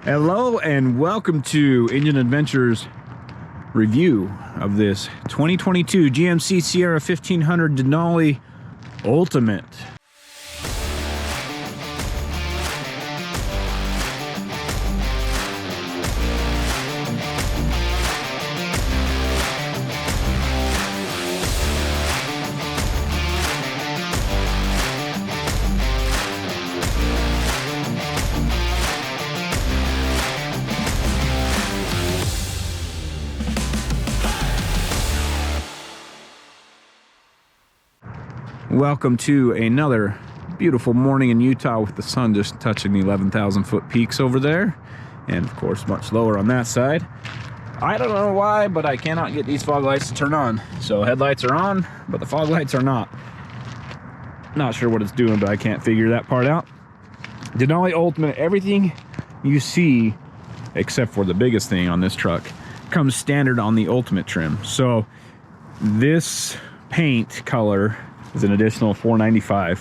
Hello and welcome to Engine Adventures review of this 2022 GMC Sierra 1500 Denali Ultimate. Welcome to another beautiful morning in Utah with the sun just touching the 11,000 foot peaks over there, and of course much lower on that side. I don't know why, but I cannot get these fog lights to turn on. So headlights are on, but the fog lights are not. Not sure what it's doing, but I can't figure that part out. Denali Ultimate, everything you see except for the biggest thing on this truck comes standard on the Ultimate trim. So this paint color is an additional $495.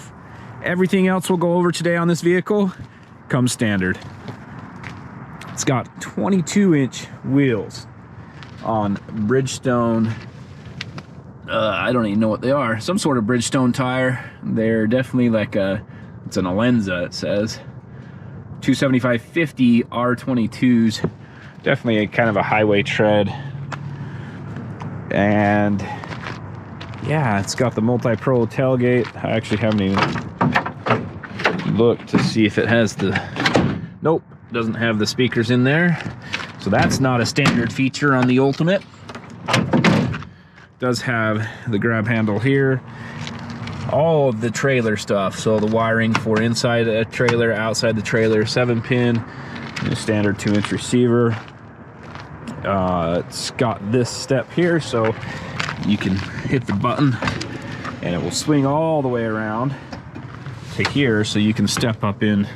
Everything else we'll go over today on this vehicle comes standard. It's got 22-inch wheels on Bridgestone. I don't even know what they are. Some sort of Bridgestone tire. They're definitely like it's an Alenza, it says. 275/50 R22s. Definitely a kind of a highway tread. And yeah, it's got the multi-pro tailgate. I actually haven't even looked to see if it has the... Nope, doesn't have the speakers in there. So that's not a standard feature on the Ultimate. Does have the grab handle here. All of the trailer stuff. So the wiring for inside a trailer, outside the trailer, 7-pin, standard 2-inch receiver. It's got this step here, so you can hit the button and it will swing all the way around to here, so you can step up in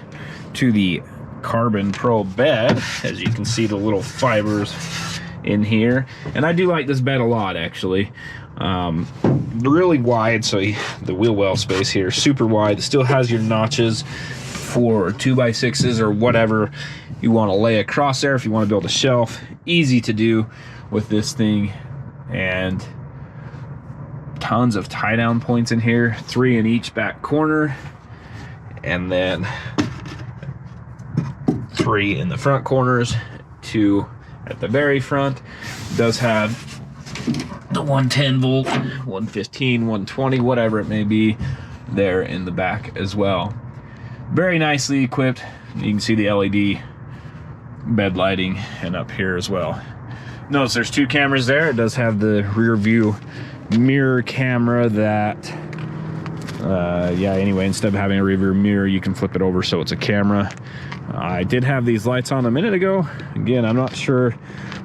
to the Carbon Pro bed. As you can see, the little fibers in here, and I do like this bed a lot, actually. Really wide, so the wheel well space here super wide. It still has your notches for 2x6s or whatever you want to lay across there if you want to build a shelf. Easy to do with this thing, and tons of tie down points in here, 3 in each back corner, and then 3 in the front corners, 2 at the very front. It does have the 110 volt, 115, 120, whatever it may be, there in the back as well. Very nicely equipped. You can see the LED bed lighting, and up here as well. Notice there's 2 cameras there. It does have the rear view mirror camera that yeah, anyway, instead of having a rear view mirror, you can flip it over so it's a camera. I did have these lights on a minute ago. Again, I'm not sure,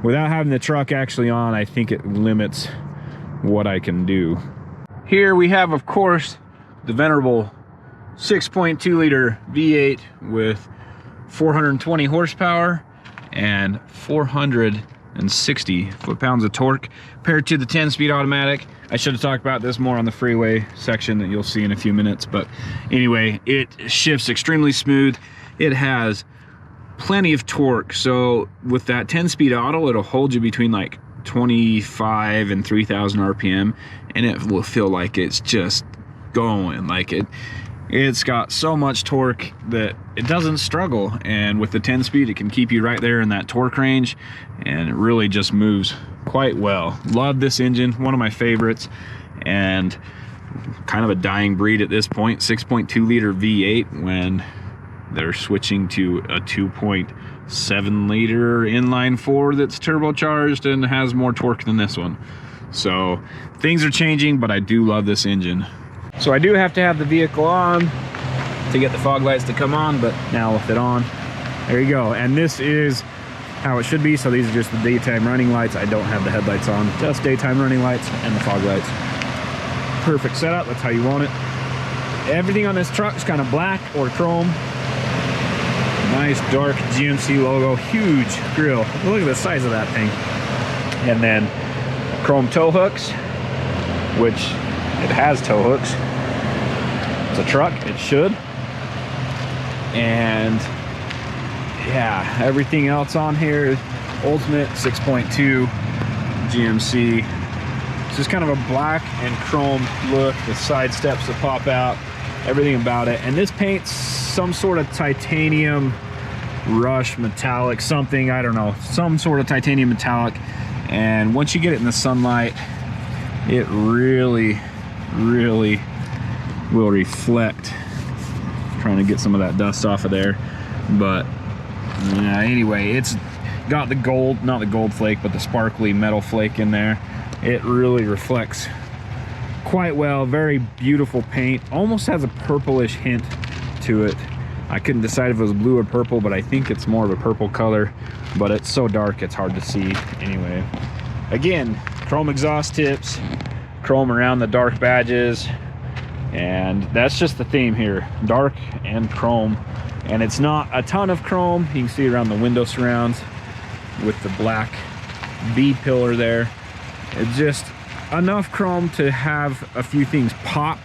without having the truck actually on, I think it limits what I can do. Here we have, of course, the venerable 6.2 liter V8 with 420 horsepower and 460 foot-pounds of torque, paired to the 10-speed automatic. I should have talked about this more on the freeway section that you'll see in a few minutes, but anyway, it shifts extremely smooth. It has plenty of torque, so with that 10-speed auto, it'll hold you between like 25 and 3,000 RPM, and it will feel like it's just going. Like it's got so much torque that it doesn't struggle, and with the 10-speed, it can keep you right there in that torque range, and it really just moves quite well. Love this engine, one of my favorites, and kind of a dying breed at this point. 6.2 liter V8 when they're switching to a 2.7 liter inline 4 that's turbocharged and has more torque than this one. So things are changing, but I do love this engine. So I do have to have the vehicle on to get the fog lights to come on, but now with it on, there you go. And this is how it should be. So these are just the daytime running lights. I don't have the headlights on, just daytime running lights and the fog lights. Perfect setup, that's how you want it. Everything on this truck is kind of black or chrome. Nice dark GMC logo, huge grille. Look at the size of that thing. And then chrome tow hooks, which it has tow hooks. It's a truck, it should. And yeah, everything else on here, Ultimate 6.2 GMC. It's just kind of a black and chrome look with side steps that pop out, everything about it. And this paint's some sort of titanium rush metallic, something, I don't know, some sort of titanium metallic. And once you get it in the sunlight, it really will reflect. Trying to get some of that dust off of there, but anyway, it's got the gold, not the gold flake, but the sparkly metal flake in there. It really reflects quite well. Very beautiful paint. Almost has a purplish hint to it. I couldn't decide if it was blue or purple, but I think it's more of a purple color, but it's so dark it's hard to see. Anyway, again, chrome exhaust tips, chrome around the dark badges, and that's just the theme here, dark and chrome. And it's not a ton of chrome. You can see around the window surrounds with the black B pillar there. It's just enough chrome to have a few things pop,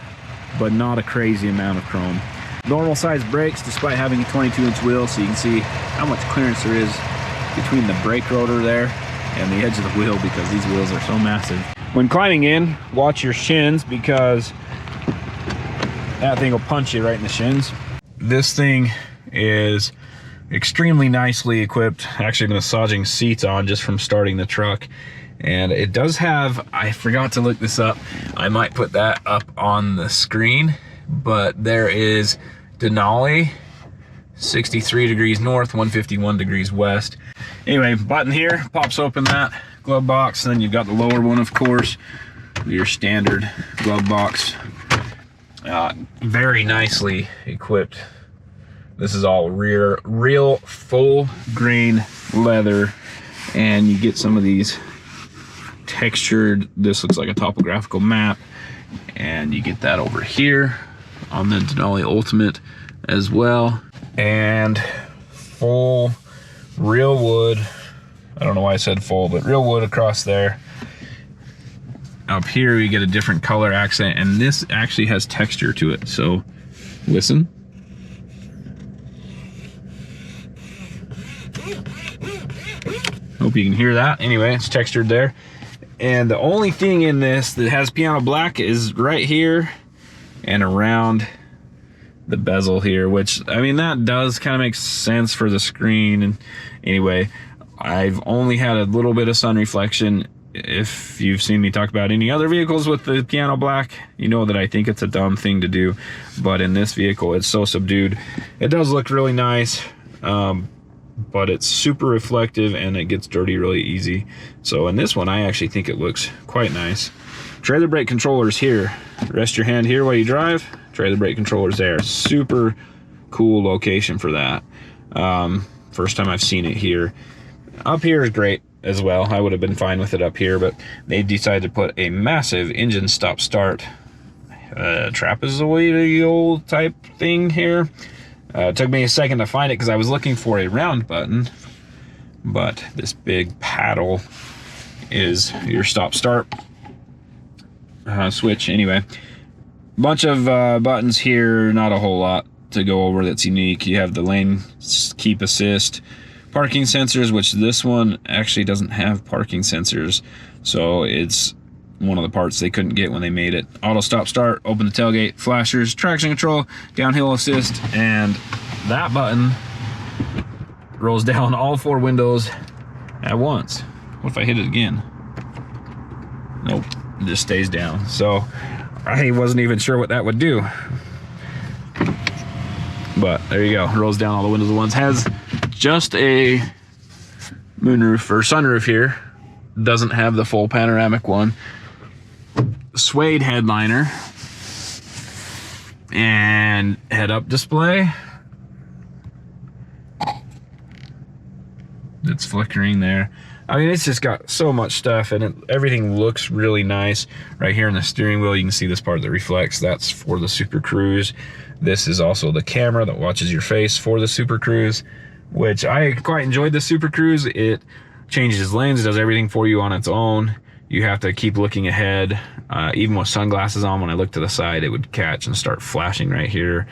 but not a crazy amount of chrome. Normal size brakes, despite having a 22-inch wheel, so you can see how much clearance there is between the brake rotor there and the edge of the wheel, because these wheels are so massive. When climbing in, watch your shins, because that thing will punch you right in the shins. This thing is extremely nicely equipped. Actually, massaging seats on just from starting the truck. And it does have, I forgot to look this up, I might put that up on the screen, but there is Denali, 63 degrees north, 151 degrees west. Anyway, button here, pops open that glove box, and then you've got the lower one, of course, your standard glove box. Very nicely equipped. This is all real full grain leather, and you get some of these textured, this looks like a topographical map, and you get that over here on the Denali Ultimate as well. And full real wood, I don't know why I said full, but real wood across there. Up here you get a different color accent, and this actually has texture to it, so listen. Hope you can hear that. Anyway, it's textured there. And the only thing in this that has piano black is right here and around the bezel here, which, I mean, that does kind of make sense for the screen. And anyway, I've only had a little bit of sun reflection. If you've seen me talk about any other vehicles with the piano black, you know that I think it's a dumb thing to do. But in this vehicle, it's so subdued. It does look really nice. But it's super reflective and it gets dirty really easy. So in this one, I actually think it looks quite nice. Trailer brake controllers here. Rest your hand here while you drive. Trailer brake controllers there. Super cool location for that. First time I've seen it here. Up here is great as well. I would have been fine with it up here, but they decided to put a massive engine stop-start trapezoidal type thing here. It took me a second to find it because I was looking for a round button, but this big paddle is your stop-start switch. Anyway, bunch of buttons here, not a whole lot to go over that's unique. You have the lane keep assist, parking sensors, which this one actually doesn't have parking sensors, so it's one of the parts they couldn't get when they made it. Auto stop start, open the tailgate, flashers, traction control, downhill assist, and that button rolls down all four windows at once. What if I hit it again? Nope, it just stays down. So I wasn't even sure what that would do. But there you go, rolls down all the windows at once. Has just a moonroof or sunroof here. Doesn't have the full panoramic one. Suede headliner and head-up display. It's flickering there. I mean, it's just got so much stuff, and everything looks really nice. Right here in the steering wheel, you can see this part that reflects. That's for the Super Cruise. This is also the camera that watches your face for the Super Cruise, which I quite enjoyed the Super Cruise. It changes lanes, does everything for you on its own. You have to keep looking ahead. Even with sunglasses on, when I look to the side, it would catch and start flashing right here.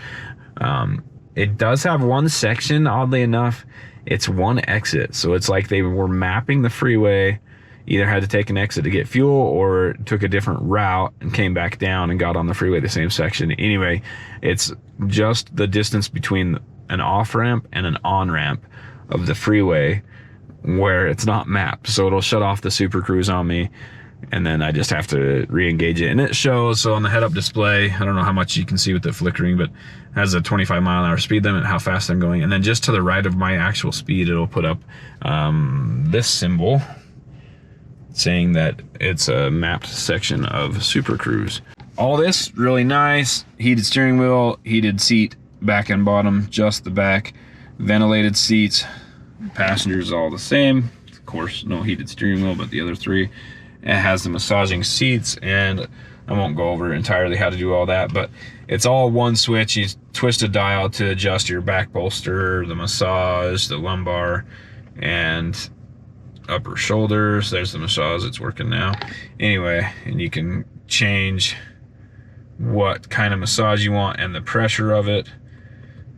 It does have one section, oddly enough, it's one exit. So it's like they were mapping the freeway, either had to take an exit to get fuel or took a different route and came back down and got on the freeway the same section. Anyway, it's just the distance between an off-ramp and an on-ramp of the freeway where it's not mapped. So it'll shut off the Super Cruise on me, and then I just have to re-engage it. And it shows, so on the head-up display, I don't know how much you can see with the flickering, but it has a 25-mile-an-hour speed limit, how fast I'm going. And then just to the right of my actual speed, it'll put up this symbol saying that it's a mapped section of Super Cruise. All this really nice. Heated steering wheel, heated seat, back and bottom, just the back. Ventilated seats, passengers all the same. Of course, no heated steering wheel, but the other three. It has the massaging seats, and I won't go over entirely how to do all that, but it's all one switch. You twist a dial to adjust your back bolster, the massage, the lumbar, and upper shoulders. There's the massage, it's working now. Anyway, and you can change what kind of massage you want and the pressure of it.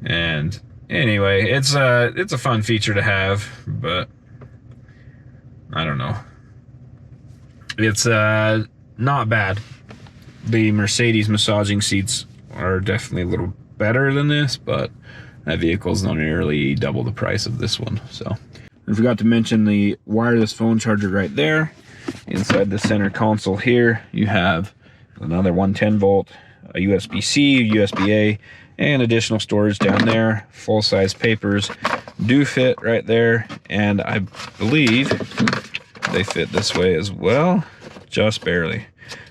And anyway, it's a fun feature to have, but I don't know. It's not bad. The Mercedes massaging seats are definitely a little better than this, but that vehicle's not nearly double the price of this one. So I forgot to mention the wireless phone charger right there. Inside the center console here, you have another 110 volt, a USB-C, USB-A, and additional storage down there. Full-size papers do fit right there, and I believe they fit this way as well, just barely.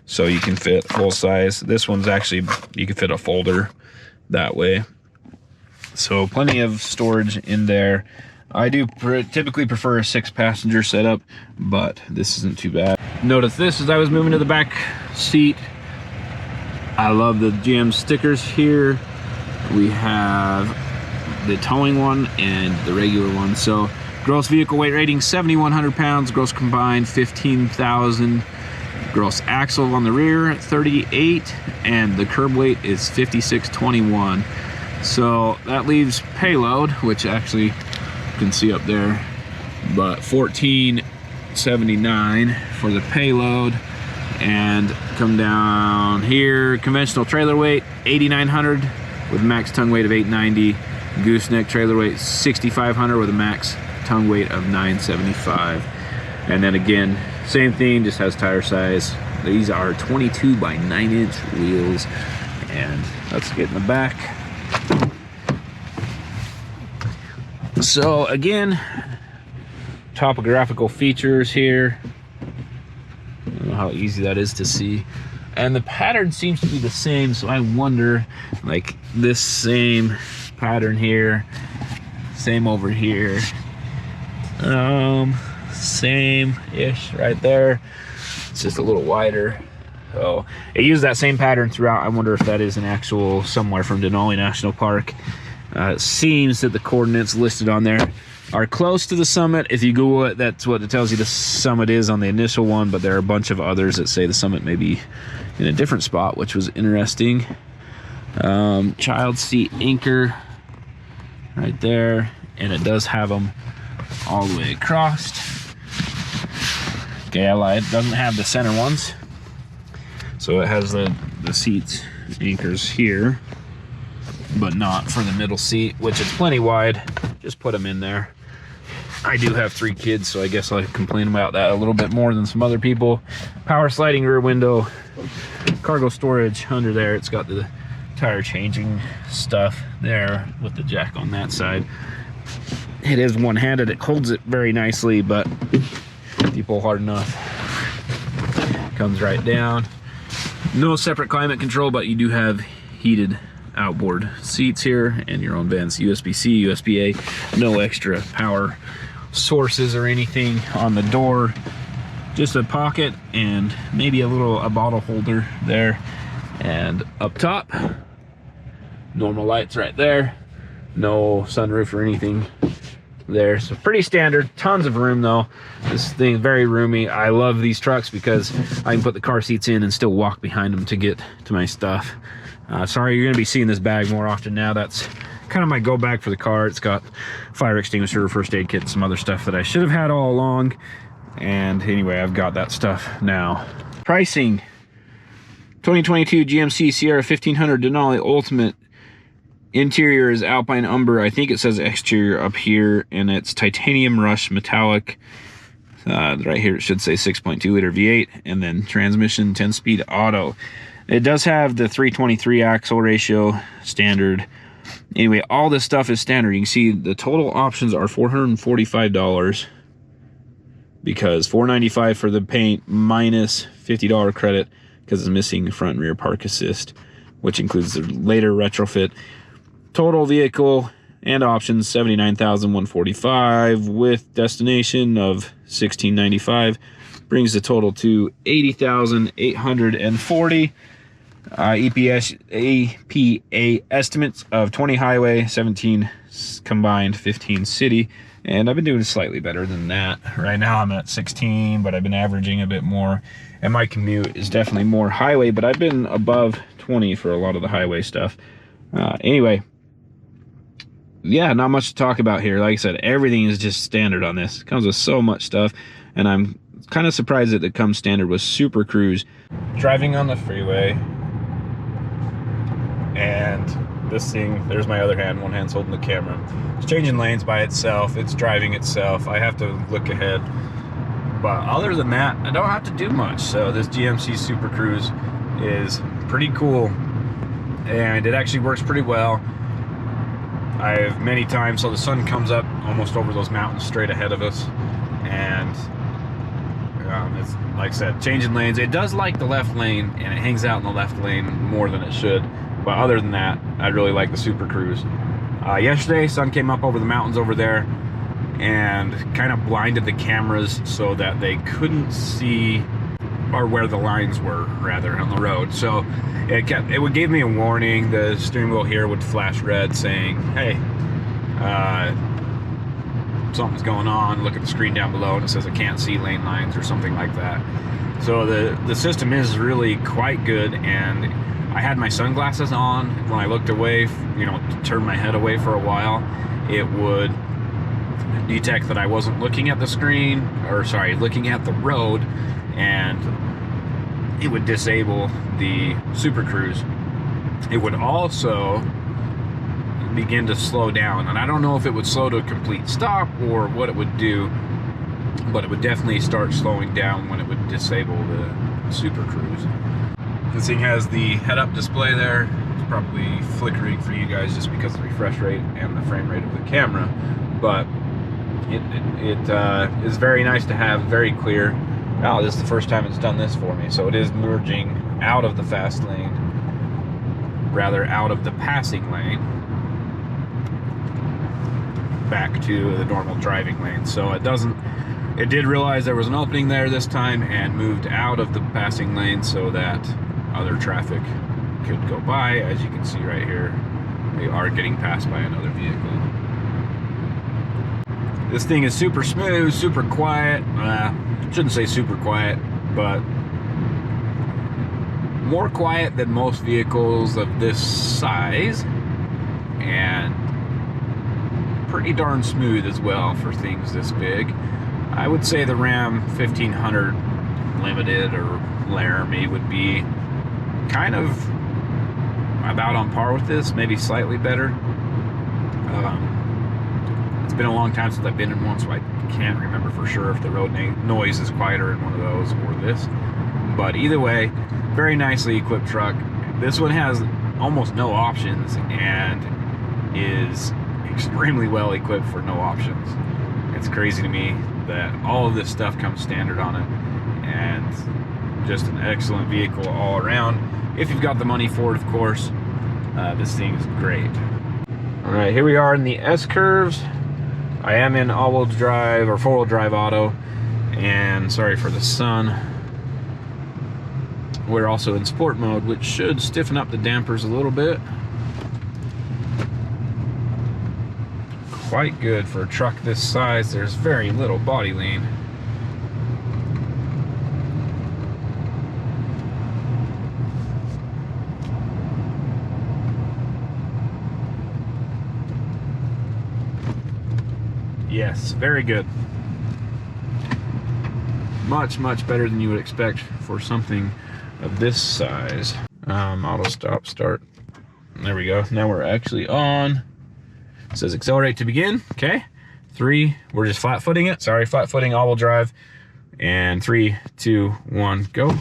So you can fit full size. This one's actually, you can fit a folder that way. So plenty of storage in there. I do typically prefer a 6-passenger setup, but this isn't too bad. Notice this as I was moving to the back seat. I love the GM stickers here. We have the towing one and the regular one. So gross vehicle weight rating 7,100 pounds, gross combined 15,000, gross axle on the rear 38, and the curb weight is 5621. So that leaves payload, which actually you can see up there, but 1479 for the payload. And come down here, conventional trailer weight 8,900 with max tongue weight of 890, gooseneck trailer weight 6,500 with a max tongue weight of 975. And then again, same thing, just has tire size. These are 22 by 9-inch wheels. And let's get in the back. So again, topographical features here. I don't know how easy that is to see. And the pattern seems to be the same, so I wonder, like this same pattern here, same over here, same-ish right there. It's just a little wider. So it used that same pattern throughout. I wonder if that is an actual somewhere from Denali National Park. It seems that the coordinates listed on there are close to the summit. If you Google it, that's what it tells you the summit is on the initial one, but there are a bunch of others that say the summit may be in a different spot, which was interesting. Child seat anchor right there, and it does have them all the way across. Okay, I lied, it doesn't have the center ones. So it has the seats anchors here, but not for the middle seat, which is plenty wide. Just put them in there. I do have 3 kids, so I guess I complain about that a little bit more than some other people. Power sliding rear window, cargo storage under there. It's got the tire changing stuff there with the jack on that side. It is one-handed. It holds it very nicely, but if you pull hard enough, it comes right down. No separate climate control, but you do have heated outboard seats here and your own vents, USB-C, USB-A, no extra power sources or anything on the door, just a pocket and maybe a bottle holder there. And up top, normal lights right there, no sunroof or anything there, so pretty standard. Tons of room though. This thing is very roomy. I love these trucks because I can put the car seats in and still walk behind them to get to my stuff. Sorry, you're gonna be seeing this bag more often now. That's kind of my go bag for the car. It's got fire extinguisher, first aid kit, some other stuff that I should have had all along. And anyway, I've got that stuff now. Pricing: 2022 GMC Sierra 1500 Denali Ultimate. Interior is Alpine Umber. I think it says exterior up here, and it's titanium rush metallic. Right here it should say 6.2 liter V8, and then transmission 10-speed auto. It does have the 323 axle ratio standard. Anyway, all this stuff is standard. You can see the total options are $445 because $495 for the paint minus $50 credit because it's missing front and rear park assist, which includes the later retrofit. Total vehicle and options $79,145 with destination of $1,695 brings the total to $80,840. EPA estimates of 20 highway, 17 combined, 15 city, and I've been doing slightly better than that. Right now I'm at 16, but I've been averaging a bit more, and my commute is definitely more highway, but I've been above 20 for a lot of the highway stuff. Anyway, yeah, not much to talk about here. Like I said, everything is just standard on this. It comes with so much stuff, and I'm kind of surprised that it comes standard with Super Cruise. Driving on the freeway, and this thing, there's my other hand, one hand's holding the camera. It's changing lanes by itself, it's driving itself. I have to look ahead, but other than that, I don't have to do much. So this GMC Super Cruise is pretty cool, and it actually works pretty well. I've many times, so the sun comes up almost over those mountains straight ahead of us, and it's, like I said, changing lanes. It does like the left lane, and it hangs out in the left lane more than it should, but other than that, I really like the Super Cruise. Yesterday, sun came up over the mountains over there and kind of blinded the cameras so that they couldn't see, or where the lines were rather, on the road. So it would give me a warning. The steering wheel here would flash red saying, hey, something's going on. Look at the screen down below, and it says I can't see lane lines or something like that. So the system is really quite good, and I had my sunglasses on. When I looked away, you know, turned my head away for a while, it would detect that I wasn't looking at the screen, or sorry, looking at the road, and it would disable the Super Cruise. It would also begin to slow down, and I don't know if it would slow to a complete stop or what it would do, but it would definitely start slowing down when it would disable the Super Cruise. This thing has the head-up display there. It's probably flickering for you guys just because of the refresh rate and the frame rate of the camera, but it is very nice to have, very clear. Now, this is the first time it's done this for me, so it is merging out of the fast lane, rather out of the passing lane, back to the normal driving lane. So it did realize there was an opening there this time and moved out of the passing lane so that other traffic could go by. As you can see right here, we are getting passed by another vehicle. This thing is super smooth, super quiet. Shouldn't say super quiet, but more quiet than most vehicles of this size, and pretty darn smooth as well for things this big. I would say the Ram 1500 Limited or Laramie would be kind of about on par with this, maybe slightly better. It's been a long time since I've been in one, so I can't remember for sure if the road noise is quieter in one of those or this. But either way, very nicely equipped truck. This one has almost no options and is extremely well equipped for no options. It's crazy to me that all of this stuff comes standard on it, and just an excellent vehicle all around. If you've got the money for it, of course. This thing is great. All right, here we are in the S-curves. I am in all-wheel drive or four-wheel drive auto, and sorry for the sun. We're also in sport mode, which should stiffen up the dampers a little bit. Quite good for a truck this size. There's very little body lean. Yes, very good. Much better than you would expect for something of this size. Auto stop start. There we go. Now we're actually on. It says accelerate to begin. Okay. 3, we're just flat footing it. Sorry, flat footing, all-wheel drive. And 3, 2, 1, go.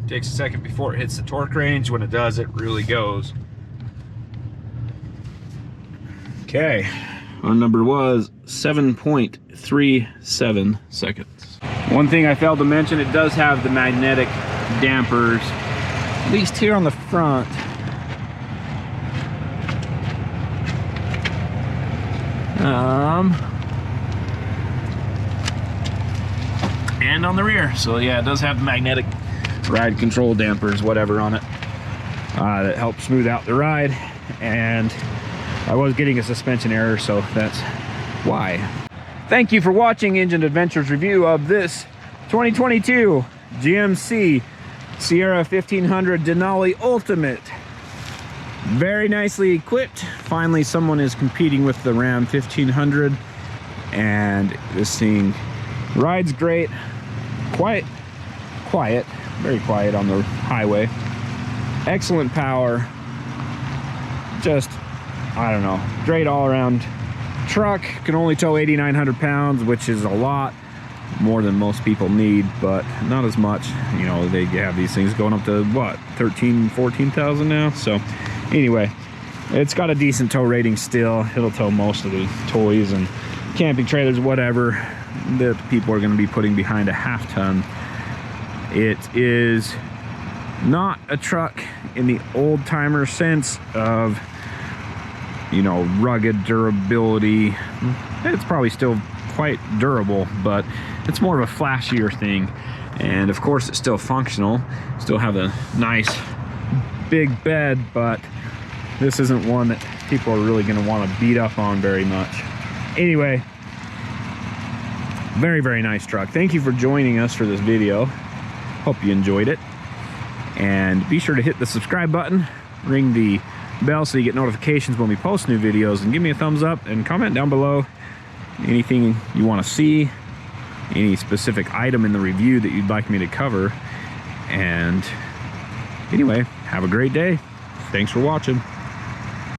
Takes a second before it hits the torque range. When it does, it really goes. Okay, our number was 7.37 seconds. One thing I failed to mention, it does have the magnetic dampers, at least here on the front. And on the rear. So yeah, it does have the magnetic ride control dampers, whatever, on it that help smooth out the ride. And I was getting a suspension error, so that's why. Thank you for watching Engine Adventures review of this 2022 GMC Sierra 1500 Denali Ultimate. Very nicely equipped. Finally someone is competing with the Ram 1500, and this thing rides great. Quiet, very quiet on the highway. Excellent power. Just, I don't know, great all-around truck. Can only tow 8,900 pounds, which is a lot more than most people need, but not as much. You know, they have these things going up to what, 13,000, 14,000 now. So anyway, it's got a decent tow rating still. It'll tow most of the toys and camping trailers, whatever, that people are going to be putting behind a half-ton. It is not a truck in the old-timer sense of, you know, rugged durability. It's probably still quite durable, but it's more of a flashier thing. And of course it's still functional, still have a nice big bed, but this isn't one that people are really going to want to beat up on very much. Anyway, very nice truck. Thank you for joining us for this video. Hope you enjoyed it, and be sure to hit the subscribe button, ring the bell so you get notifications when we post new videos, and give me a thumbs up and comment down below anything you want to see, any specific item in the review that you'd like me to cover. And anyway, have a great day. Thanks for watching.